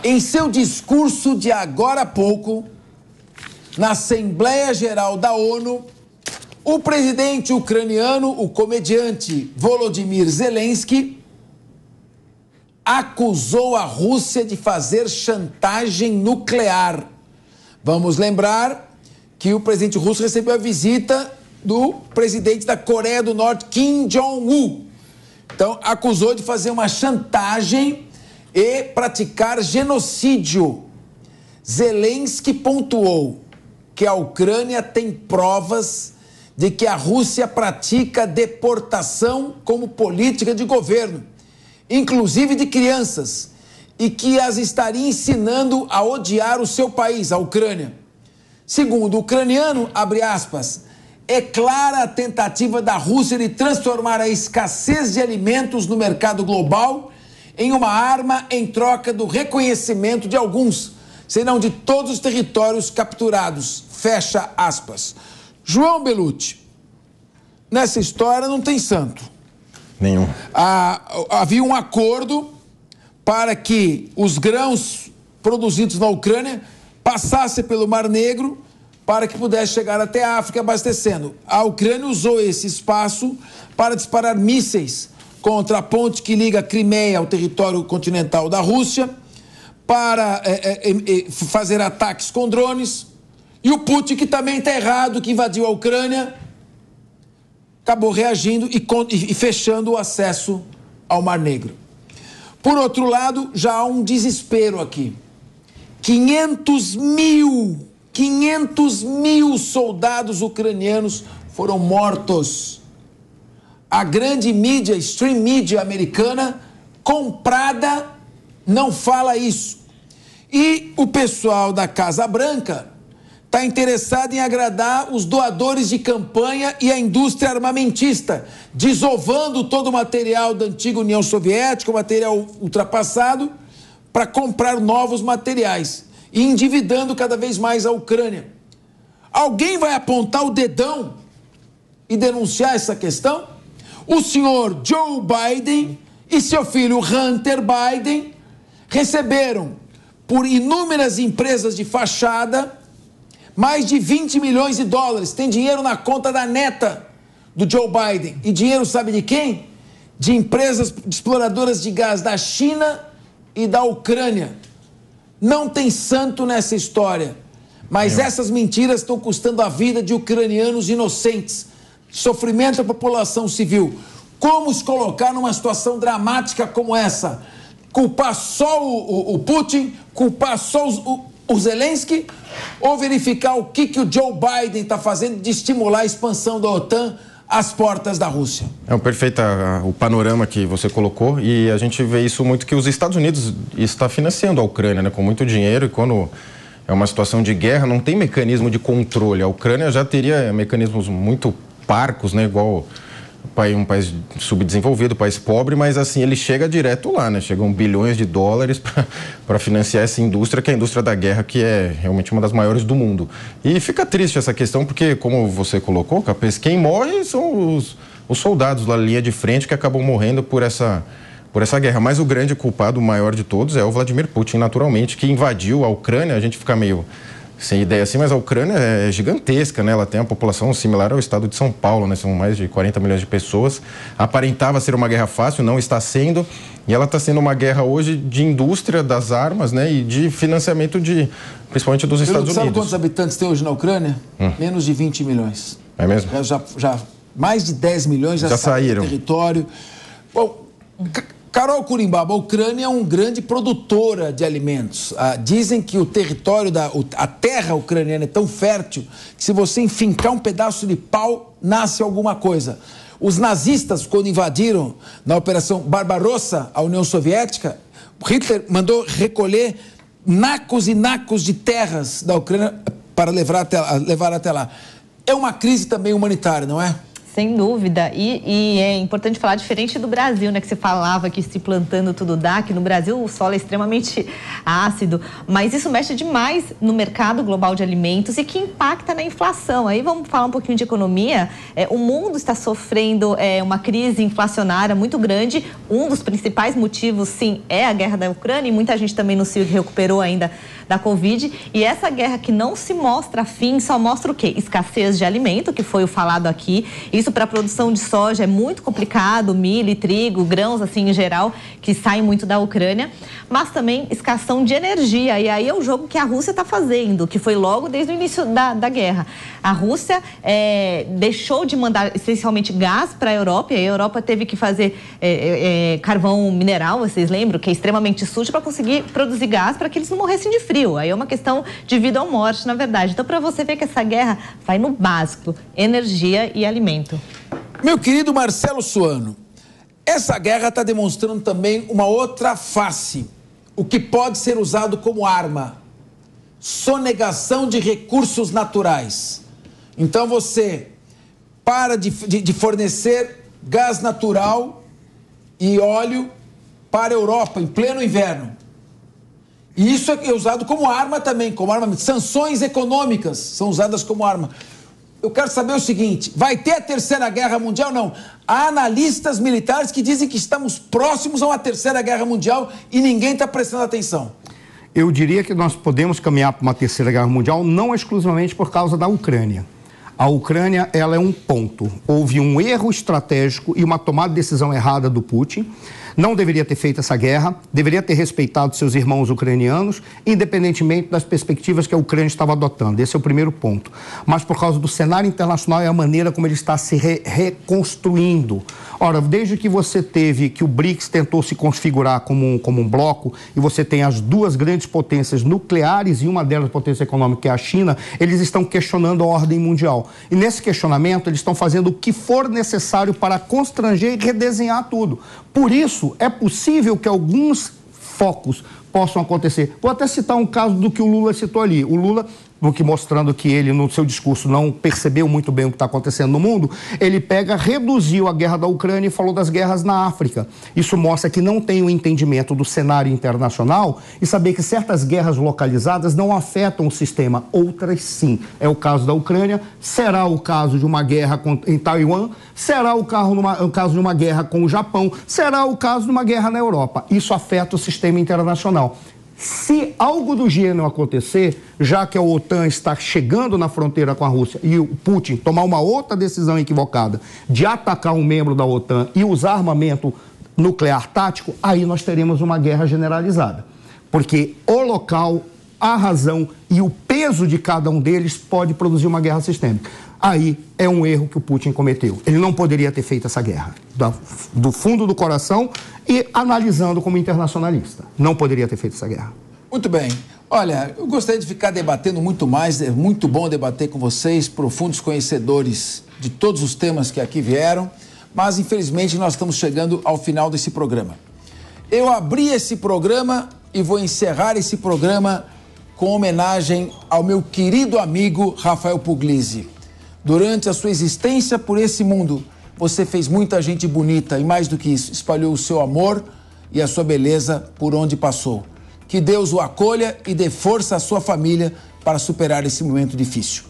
Em seu discurso de agora há pouco, na Assembleia Geral da ONU, o presidente ucraniano, o comediante Volodymyr Zelensky, acusou a Rússia de fazer chantagem nuclear. Vamos lembrar que o presidente russo recebeu a visita do presidente da Coreia do Norte, Kim Jong-un. Então, acusou de fazer uma chantagem e praticar genocídio. Zelensky pontuou que a Ucrânia tem provas de que a Rússia pratica deportação como política de governo, inclusive de crianças, e que as estaria ensinando a odiar o seu país, a Ucrânia. Segundo o ucraniano, abre aspas, é clara a tentativa da Rússia de transformar a escassez de alimentos no mercado global em uma arma em troca do reconhecimento de alguns, se não de todos os territórios capturados. Fecha aspas. João Belucci, nessa história não tem santo. Nenhum. Havia um acordo para que os grãos produzidos na Ucrânia passassem pelo Mar Negro para que pudesse chegar até a África abastecendo. A Ucrânia usou esse espaço para disparar mísseis contra a ponte que liga a Crimeia ao território continental da Rússia, para fazer ataques com drones. E o Putin, que também está errado, que invadiu a Ucrânia, acabou reagindo e fechando o acesso ao Mar Negro. Por outro lado, já há um desespero aqui. 500 mil soldados ucranianos foram mortos. A grande mídia, stream media americana, comprada, não fala isso. E o pessoal da Casa Branca está interessado em agradar os doadores de campanha e a indústria armamentista, desovando todo o material da antiga União Soviética, o material ultrapassado, para comprar novos materiais e endividando cada vez mais a Ucrânia. Alguém vai apontar o dedão e denunciar essa questão? O senhor Joe Biden e seu filho Hunter Biden receberam por inúmeras empresas de fachada mais de 20 milhões de dólares. Tem dinheiro na conta da neta do Joe Biden. E dinheiro sabe de quem? De empresas exploradoras de gás da China e da Ucrânia. Não tem santo nessa história. Mas essas mentiras estão custando a vida de ucranianos inocentes. Sofrimento à população civil. Como se colocar numa situação dramática como essa? Culpar só o Putin? Culpar só o Zelensky? Ou verificar o que o Joe Biden está fazendo de estimular a expansão da OTAN às portas da Rússia? É um perfeito o panorama que você colocou, e a gente vê isso muito, que os Estados Unidos está financiando a Ucrânia, né, com muito dinheiro, e quando é uma situação de guerra não tem mecanismo de controle. A Ucrânia já teria mecanismos muito parcos, né, igual um país subdesenvolvido, país pobre, mas assim, ele chega direto lá, né? Chegam bilhões de dólares para financiar essa indústria, que é a indústria da guerra, que é realmente uma das maiores do mundo. E fica triste essa questão, porque, como você colocou, Capês, quem morre são os soldados lá na linha de frente que acabam morrendo por essa guerra. Mas o grande culpado, o maior de todos, é o Vladimir Putin, naturalmente, que invadiu a Ucrânia. A gente fica meio sem ideia assim, mas a Ucrânia é gigantesca, né? Ela tem uma população similar ao estado de São Paulo, né? São mais de 40 milhões de pessoas. Aparentava ser uma guerra fácil, não está sendo. E ela está sendo uma guerra hoje de indústria das armas, né? E de financiamento principalmente dos Estados Unidos. Sabe quantos habitantes tem hoje na Ucrânia? Menos de 20 milhões. É mesmo? Já mais de 10 milhões já saíram do território. Bom, Carol Curimbaba, a Ucrânia é uma grande produtora de alimentos. Dizem que o território, a terra ucraniana é tão fértil que se você enfincar um pedaço de pau, nasce alguma coisa. Os nazistas, quando invadiram na Operação Barbarossa a União Soviética, Hitler mandou recolher nacos e nacos de terras da Ucrânia para levar até lá. É uma crise também humanitária, não é? Sem dúvida, e é importante falar, diferente do Brasil, né, que você falava que se plantando tudo dá, que no Brasil o solo é extremamente ácido, mas isso mexe demais no mercado global de alimentos e que impacta na inflação. Aí vamos falar um pouquinho de economia. O mundo está sofrendo uma crise inflacionária muito grande. Um dos principais motivos, sim, é a guerra da Ucrânia, e muita gente também não se recuperou ainda da Covid, e essa guerra que não se mostra fim, só mostra o quê? Escassez de alimento, que foi o falado aqui. Isso para a produção de soja é muito complicado, milho e trigo, grãos assim em geral, que saem muito da Ucrânia, mas também escassão de energia, e aí é o jogo que a Rússia está fazendo, que foi logo desde o início da guerra. A Rússia deixou de mandar essencialmente gás para a Europa, e a Europa teve que fazer carvão mineral, vocês lembram, que é extremamente sujo, para conseguir produzir gás para que eles não morressem de frio. Aí é uma questão de vida ou morte, na verdade. Então, para você ver que essa guerra vai no básico, energia e alimento. Meu querido Marcelo Suano, essa guerra está demonstrando também uma outra face, o que pode ser usado como arma: sonegação de recursos naturais. Então você para de fornecer gás natural e óleo para a Europa em pleno inverno. E isso é usado como arma também, como arma. Sanções econômicas são usadas como arma. Eu quero saber o seguinte: vai ter a Terceira Guerra Mundial? Não. Há analistas militares que dizem que estamos próximos a uma Terceira Guerra Mundial e ninguém está prestando atenção. Eu diria que nós podemos caminhar para uma Terceira Guerra Mundial não exclusivamente por causa da Ucrânia. A Ucrânia, ela é um ponto. Houve um erro estratégico e uma tomada de decisão errada do Putin. Não deveria ter feito essa guerra, deveria ter respeitado seus irmãos ucranianos, independentemente das perspectivas que a Ucrânia estava adotando. Esse é o primeiro ponto. Mas por causa do cenário internacional e a maneira como ele está se reconstruindo. Ora, desde que você teve que o BRICS tentou se configurar como um bloco, e você tem as duas grandes potências nucleares e uma delas potência econômica, que é a China, eles estão questionando a ordem mundial. E nesse questionamento, eles estão fazendo o que for necessário para constranger e redesenhar tudo. Por isso, é possível que alguns focos possam acontecer. Vou até citar um caso do que o Lula citou ali. O Lula, mostrando que ele, no seu discurso, não percebeu muito bem o que está acontecendo no mundo, ele reduziu a guerra da Ucrânia e falou das guerras na África. Isso mostra que não tem o entendimento do cenário internacional e saber que certas guerras localizadas não afetam o sistema, outras sim. É o caso da Ucrânia, será o caso de uma guerra em Taiwan, será o caso de uma guerra com o Japão, será o caso de uma guerra na Europa. Isso afeta o sistema internacional. Se algo do gênero acontecer, já que a OTAN está chegando na fronteira com a Rússia e o Putin tomar uma outra decisão equivocada de atacar um membro da OTAN e usar armamento nuclear tático, aí nós teremos uma guerra generalizada. Porque o local, a razão e o peso de cada um deles pode produzir uma guerra sistêmica. Aí é um erro que o Putin cometeu. Ele não poderia ter feito essa guerra. Do fundo do coração e analisando como internacionalista. Não poderia ter feito essa guerra. Muito bem. Olha, eu gostaria de ficar debatendo muito mais. É muito bom debater com vocês, profundos conhecedores de todos os temas que aqui vieram. Mas, infelizmente, nós estamos chegando ao final desse programa. Eu abri esse programa e vou encerrar esse programa com homenagem ao meu querido amigo Rafael Puglisi. Durante a sua existência por esse mundo, você fez muita gente bonita e, mais do que isso, espalhou o seu amor e a sua beleza por onde passou. Que Deus o acolha e dê força à sua família para superar esse momento difícil.